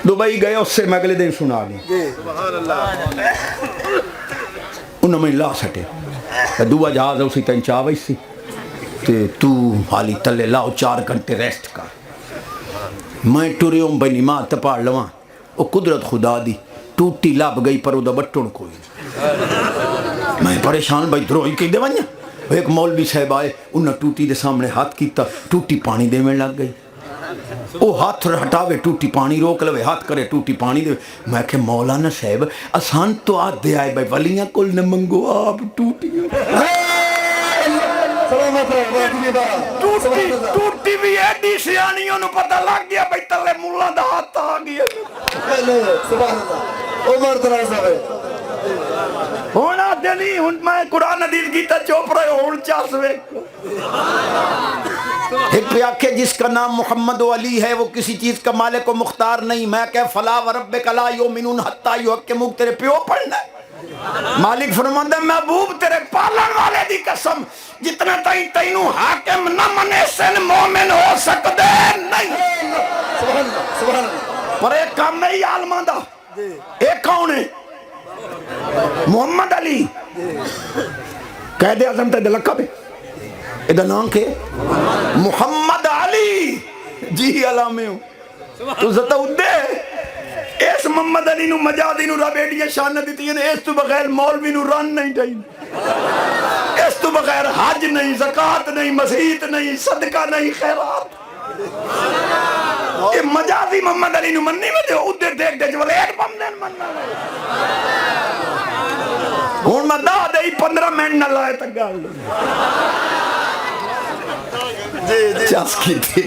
Dubai گئے اس سے میں اگلے دن سنا لی انہوں میں لا سٹے دعا جہاز اسی تین چاوئی سی تو حالی تلے لاؤ 4 گھنٹے ریسٹ کر میں ٹوریوں بھائی نماز تپاڑ لواں وہ قدرت خدا دی ٹوٹی لب گئی پر وہ بٹن کوئی میں پریشان بھائی دروئی کی دے ونیا ایک مولوی صاحب آئے انہوں ٹوٹی دے سامنے ہاتھ کیتا ٹوٹی پانی دے میں لگ گئی وہ ہاتھ ہٹاوے ٹوٹی پانی روک لوے ہاتھ کرے ٹوٹی پانی دے میں کہ مولانا صاحب آسان تو آت دے آئے بھائی ولیاں کل نہ منگو آپ ٹوٹی ٹوٹی بھی ایڈی سیانیوں نو پتہ لگ گیا بھائی تلے مولا دا ہاتھ آ گیا سبحان اللہ عمر دراز ہے ہونا دلی ہن میں قرآن حدیث کی تا چوپ رہے ہون چاس وے ایک پہ آکھے جس کا نام محمد و علی ہے وہ کسی چیز کا مالک و مختار نہیں میں کہ فلا وربک لا یؤمنون حتی یحکموک تیرے پیو پڑھنا ہے مالک فرماندہ محبوب تیرے پالن والے دی قسم جتنا تینوں حاکم نہ منے سن مومن ہو سکتے نہیں سبحان اللہ پر ایک کام نہیں عالمہ دا ایک کون ہے محمد علی قید اعظم تے لقب ہے ادھا نام کے محمد علی جی علامے ہوں تو زتا اُدے اس محمد علی نو مجادی نو رب ایڈیاں شان دیتی ہیں اس تو بغیر مولوی نو رن نہیں ڈائی اس تو بغیر حج نہیں زکاة نہیں مسیحیت نہیں صدقہ نہیں خیرات یہ مجازی محمد علی نو مننی میں جو اُدے دیکھ دے جو لیٹ پم دین مننا ہون میں دا دے 15 منٹ نہ لائے تک گال چاس کی تھی